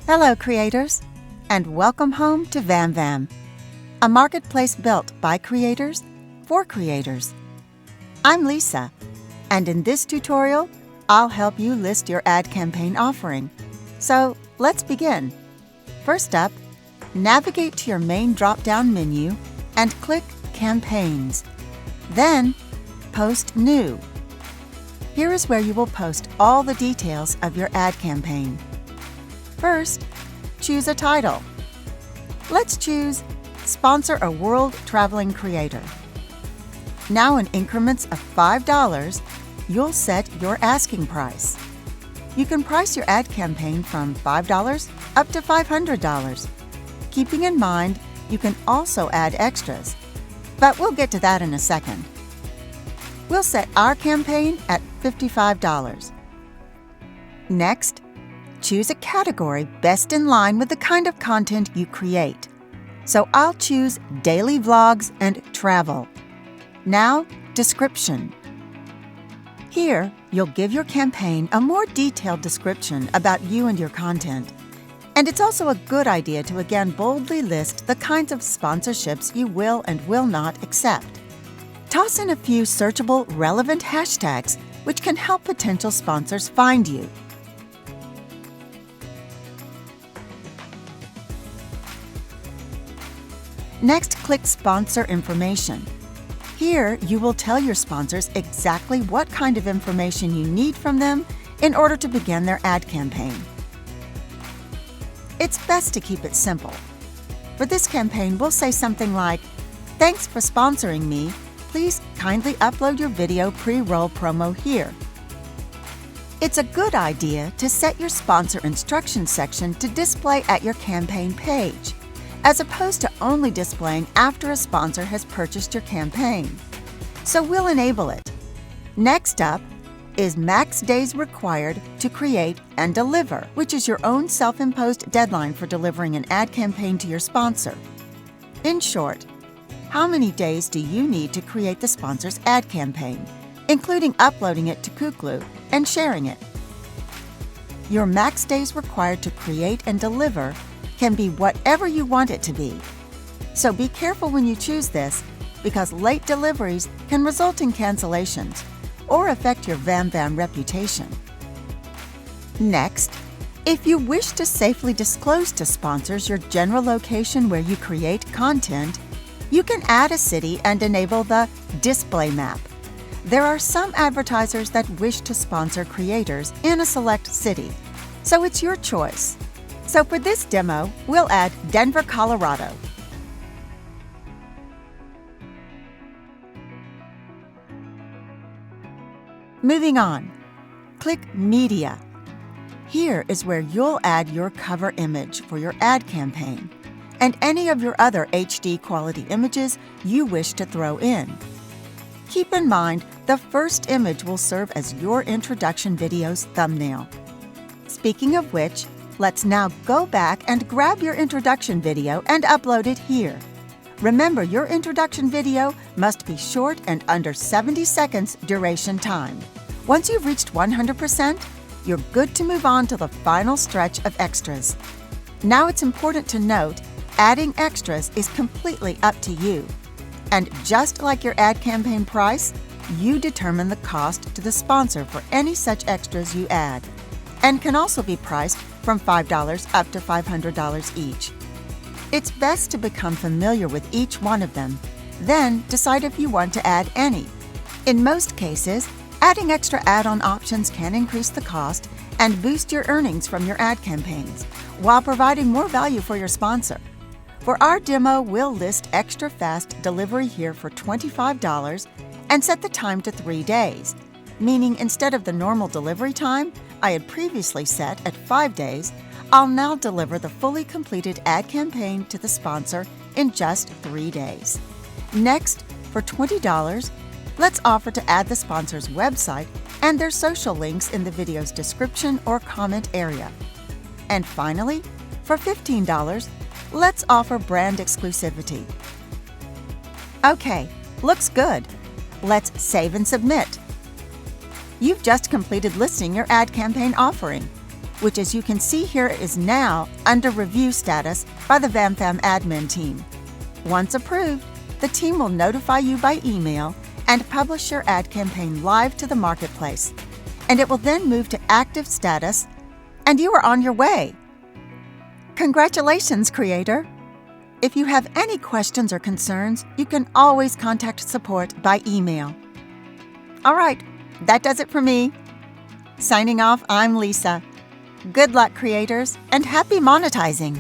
Hello, creators, and welcome home to VamVam, a marketplace built by creators for creators. I'm Lisa, and in this tutorial, I'll help you list your ad campaign offering. So let's begin. First up, navigate to your main drop-down menu and click Campaigns. Then, Post New. Here is where you will post all the details of your ad campaign. First, choose a title. Let's choose Sponsor a World Traveling Creator. Now in increments of $5, you'll set your asking price. You can price your ad campaign from $5 up to $500. Keeping in mind, you can also add extras, but we'll get to that in a second. We'll set our campaign at $55. Next, choose a category best in line with the kind of content you create. So I'll choose Daily Vlogs and Travel. Now, Description. Here, you'll give your campaign a more detailed description about you and your content. And it's also a good idea to again boldly list the kinds of sponsorships you will and will not accept. Toss in a few searchable, relevant hashtags which can help potential sponsors find you. Next, click Sponsor Information. Here, you will tell your sponsors exactly what kind of information you need from them in order to begin their ad campaign. It's best to keep it simple. For this campaign, we'll say something like, "Thanks for sponsoring me. Please kindly upload your video pre-roll promo here." It's a good idea to set your sponsor instructions section to display at your campaign page, as opposed to only displaying after a sponsor has purchased your campaign. So we'll enable it. Next up is max days required to create and deliver, which is your own self-imposed deadline for delivering an ad campaign to your sponsor. In short, how many days do you need to create the sponsor's ad campaign, including uploading it to Kuklu and sharing it? Your max days required to create and deliver can be whatever you want it to be. So be careful when you choose this, because late deliveries can result in cancellations or affect your VamVam reputation. Next, if you wish to safely disclose to sponsors your general location where you create content, you can add a city and enable the display map. There are some advertisers that wish to sponsor creators in a select city, so it's your choice. So for this demo, we'll add Denver, Colorado. Moving on, click Media. Here is where you'll add your cover image for your ad campaign and any of your other HD quality images you wish to throw in. Keep in mind, the first image will serve as your introduction video's thumbnail. Speaking of which, let's now go back and grab your introduction video and upload it here. Remember, your introduction video must be short and under 70 seconds duration time. Once you've reached 100%, you're good to move on to the final stretch of extras. Now it's important to note, adding extras is completely up to you. And just like your ad campaign price, you determine the cost to the sponsor for any such extras you add, and can also be priced from $5 up to $500 each. It's best to become familiar with each one of them, then decide if you want to add any. In most cases, adding extra add-on options can increase the cost and boost your earnings from your ad campaigns, while providing more value for your sponsor. For our demo, we'll list extra fast delivery here for $25 and set the time to 3 days, meaning instead of the normal delivery time I had previously set at 5 days, I'll now deliver the fully completed ad campaign to the sponsor in just 3 days. Next, for $20, let's offer to add the sponsor's website and their social links in the video's description or comment area. And finally, for $15, let's offer brand exclusivity. Okay, looks good. Let's save and submit. You've just completed listing your ad campaign offering. which as you can see here is now under review status by the VamVam admin team. Once approved, the team will notify you by email and publish your ad campaign live to the marketplace, and it will then move to active status, and you are on your way. Congratulations, creator! If you have any questions or concerns, you can always contact support by email. All right, that does it for me. Signing off, I'm Lisa. Good luck, creators, and happy monetizing!